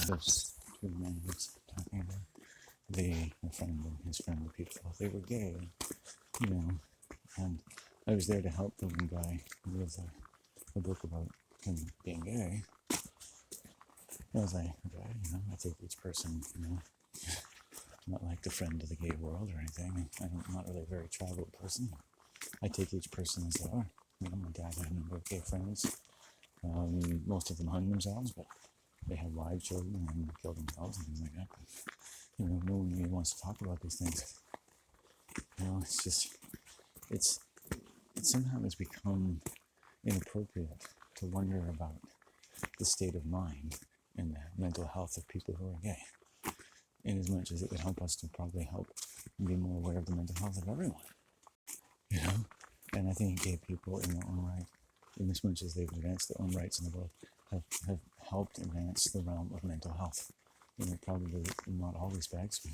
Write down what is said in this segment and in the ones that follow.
those two men he was talking about, a friend and his friend were people. They were gay, and I was there to help the one guy with a book about him being gay. I was like, okay, I take each person, I'm not like the friend of the gay world or anything. I'm not really a very tribal person. I take each person as they are. My dad had a number of gay friends. Most of them hung themselves, but they had live children and killed themselves and things like that. But, no one really wants to talk about these things. It's just, it somehow has become inappropriate to wonder about the state of mind and the mental health of people who are gay, in as much as it would help us to probably help be more aware of the mental health of everyone, And I think gay people in their own right, in as much as they've advanced their own rights in the world, have helped advance the realm of mental health. Probably in not all respects,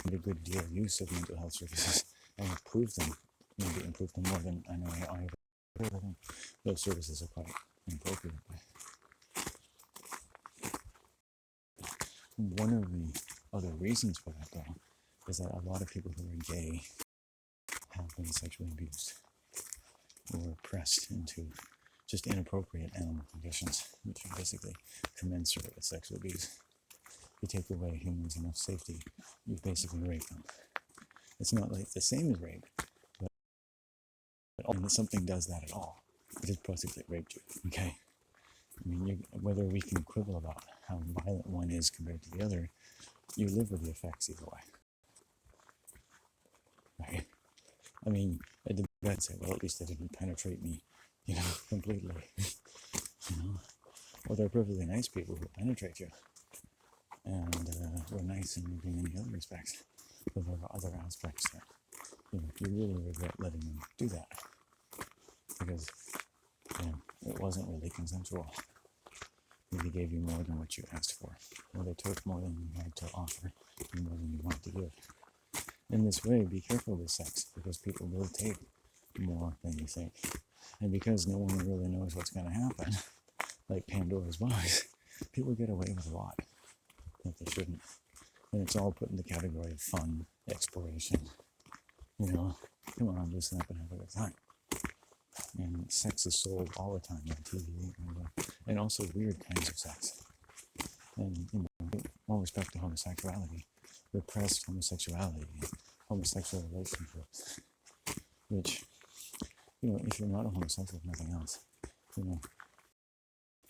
but a good deal of use of mental health services and improved them, maybe improved them more than I know I ever think those services are quite inappropriate. One of the other reasons for that, though, is that a lot of people who are gay have been sexually abused or pressed into just inappropriate animal conditions, which are basically commensurate with sexual abuse. You take away humans enough safety, you basically rape them. It's not like the same as rape, but when something does that at all, it just basically raped you, okay? Whether we can quibble about how violent one is compared to the other, you live with the effects either way. Right? At the bed say, well, at least they didn't penetrate me, completely. Well, they're perfectly nice people who penetrate you. And we're nice in many other respects. But there are other aspects that, you really regret letting them do that. Because, it wasn't really consensual. They gave you more than what you asked for. Or they took more than you had to offer, and more than you wanted to give. In this way, be careful with sex, because people will take more than you think. And because no one really knows what's going to happen, like Pandora's box, people get away with a lot that they shouldn't. And it's all put in the category of fun, exploration. Come on, loosen up and have a good time. And sex is sold all the time on TV, and also weird kinds of sex. And, all respect to homosexuality, repressed homosexuality, homosexual relationships, which, if you're not a homosexual, if nothing else,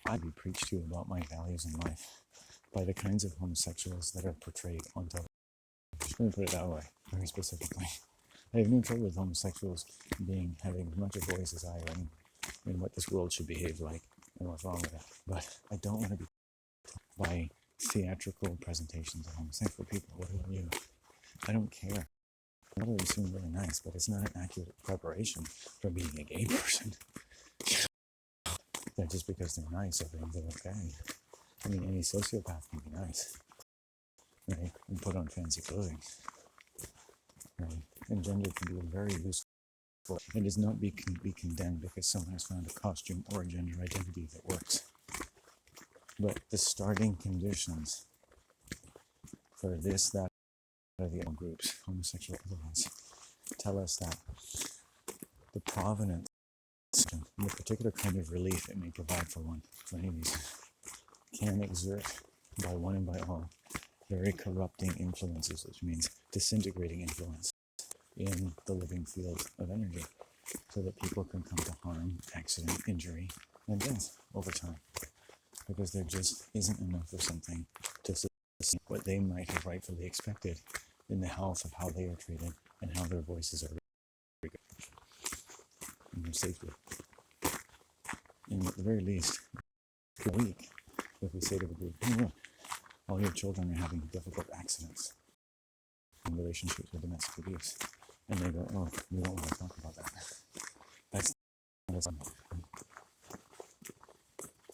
I'd be preached to about my values in life by the kinds of homosexuals that are portrayed on television. Let me put it that way, very specifically. I have no trouble with homosexuals having as much a voice as I am in what this world should behave like and what's wrong with it. But I don't want to be by theatrical presentations of homosexual people. What about you? I don't care. A lot of them seem really nice, but it's not an accurate preparation for being a gay person. That just because they're nice, I think they're okay. Any sociopath can be nice, right? And put on fancy clothing, right? And gender can be very useful. It does not be condemned because someone has found a costume or a gender identity that works. But the starting conditions for this, that, or the other groups, homosexual otherwwise, tell us that the provenance and the particular kind of relief it may provide for one, for any reason, can exert by one and by all very corrupting influences, which means disintegrating influence in the living field of energy, so that people can come to harm, accident, injury, and death over time. Because there just isn't enough of something to sustain what they might have rightfully expected in the health of how they are treated and how their voices are regarded and their safety. And at the very least, for a week, if we say to the group, hey, look, all your children are having difficult accidents in relationships with domestic abuse. And they go, oh, we don't want to talk about that. That's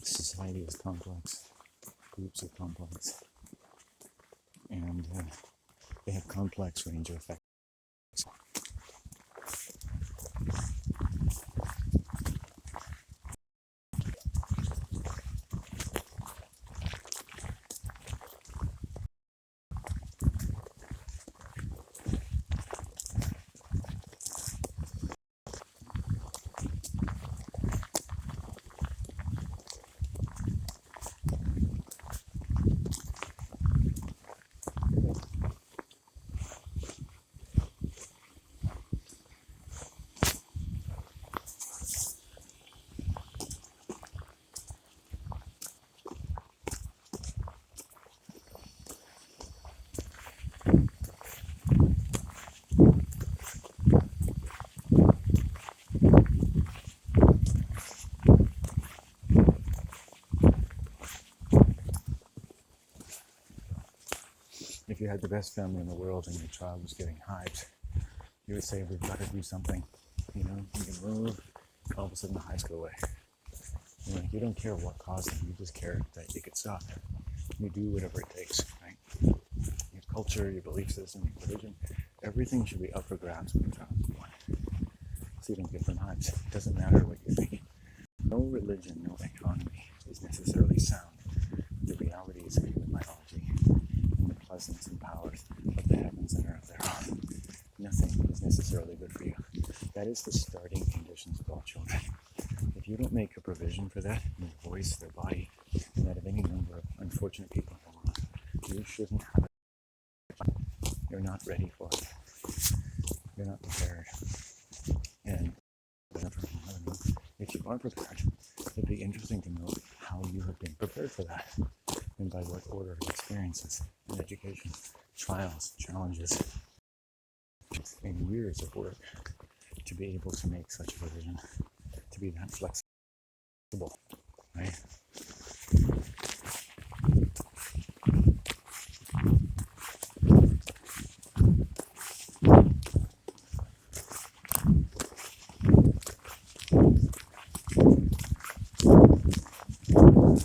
society is complex, groups are complex, and they have complex range of effects. you had the best family in the world and your child was getting hives, you would say, we've got to do something. You know, you can move, all of a sudden the hives go away. You know, you don't care what caused them, you just care that you could stop. You do whatever it takes, right? Your culture, your belief system, your religion, everything should be up for grabs when the child is born. So you don't get them hives. It doesn't matter what you think. No religion, no economy is necessarily sound. The realities of human biology and the pleasance and powers of the heavens and earth thereof. Nothing is necessarily good for you. That is the starting conditions of all children. If you don't make a provision for that in their voice, their body, and that of any number of unfortunate people in the world, you shouldn't have it. You're not ready for it. You're not prepared. And if you are prepared, it'd be interesting to know how you have been prepared for that, and by what order of experiences and education, trials, challenges, and years of work to be able to make such a provision, to be that flexible, right?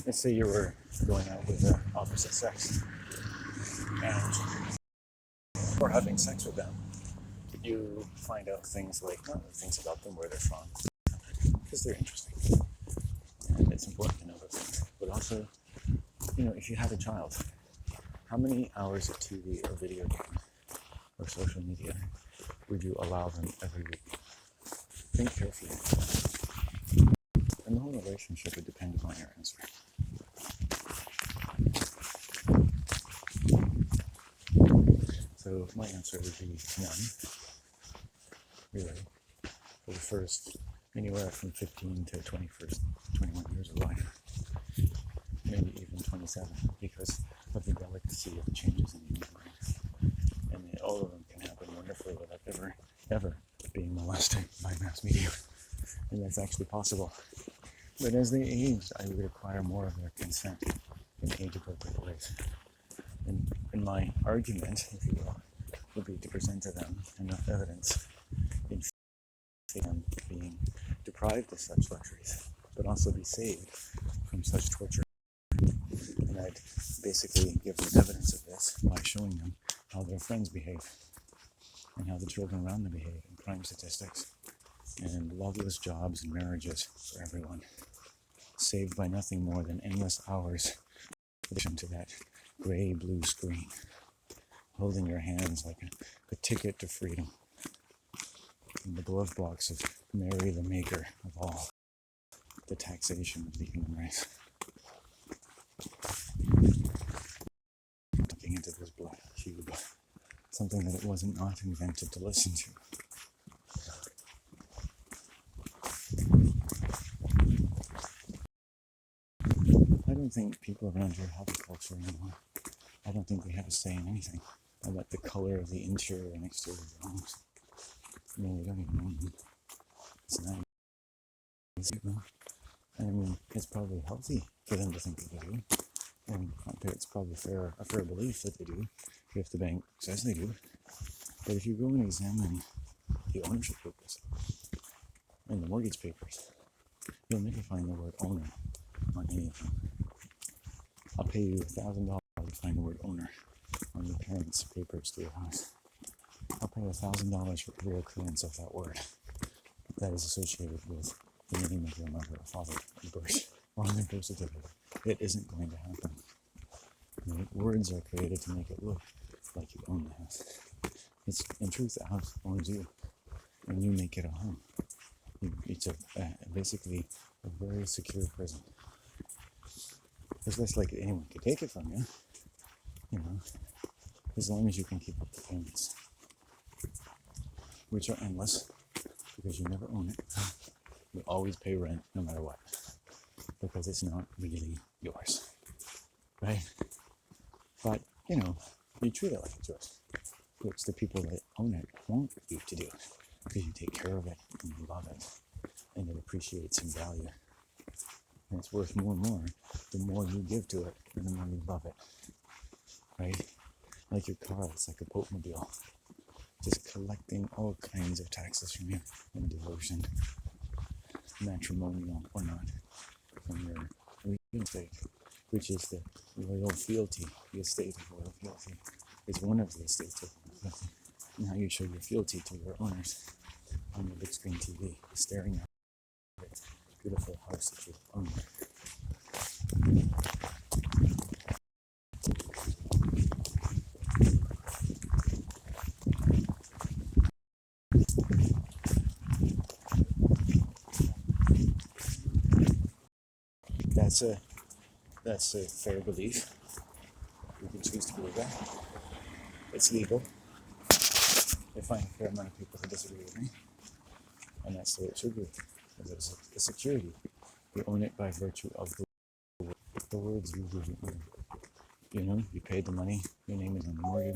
Let's say you were going out with the opposite sex and or having sex with them, you find out things like things about them, where they're from, because they're interesting. And it's important to know those things. But also, you know, if you have a child, how many hours of TV or video game or social media would you allow them every week? Think carefully. And the whole relationship would depend upon your answer. So my answer would be none, really, for the first anywhere from 15 to 21 years of life, maybe even 27, because of the delicacy of the changes in human brain. And all of them can happen wonderfully without ever being molested by mass media. And that's actually possible. But as they age, I would require more of their consent in age-appropriate ways. And my argument, if you will, would be to present to them enough evidence in them being deprived of such luxuries, but also be saved from such torture. And I'd basically give them evidence of this by showing them how their friends behave and how the children around them behave in crime statistics and loveless jobs and marriages for everyone, saved by nothing more than endless hours in addition to that gray-blue screen, holding your hands like a ticket to freedom in the glove box of Mary the Maker of all, the taxation of the human race. Looking into this black cube, something that it wasn't not invented to listen to. I don't think people around here have a culture anymore. I don't think they have a say in anything about the color of the interior and exterior of their homes. I mean, they don't even own them. It's not easy, though. I mean, it's probably healthy for them to think that they do. And it's probably a fair belief that they do, if the bank says they do. But if you go and examine the ownership papers and the mortgage papers, you'll never find the word owner on any of them. I'll pay you $1,000 to find the word owner on your parents' papers to your house. I'll pay $1,000 for the reoccurrence of that word that is associated with the name of your mother or father at birth on their birth certificate. It isn't going to happen. Right? Words are created to make it look like you own the house. It's in truth the house owns you, and you make it a home. It's basically a very secure prison. It's less likely anyone could take it from you, you know, as long as you can keep up the payments, which are endless, because you never own it. You always pay rent no matter what, because it's not really yours, right? But, you know, you treat it like it's yours, which the people that own it want you to do, because you take care of it, and you love it, and it appreciates in value. And it's worth more and more the more you give to it, and the more you love it, right? Like your car, it's like a boatmobile, just collecting all kinds of taxes from you in devotion, matrimonial or not, from your real estate, which is the royal fealty, the estate of royal fealty. Is one of the estates of royal fealty. Now you show your fealty to your owners on your big screen TV, staring at the beautiful house that you own. That's a fair belief. You can choose to believe that. It's legal. I find a fair amount of people who disagree with me, and that's the way it should be. Because it's a security. You own it by virtue of the words you give it. You know, you paid the money. Your name is on the mortgage.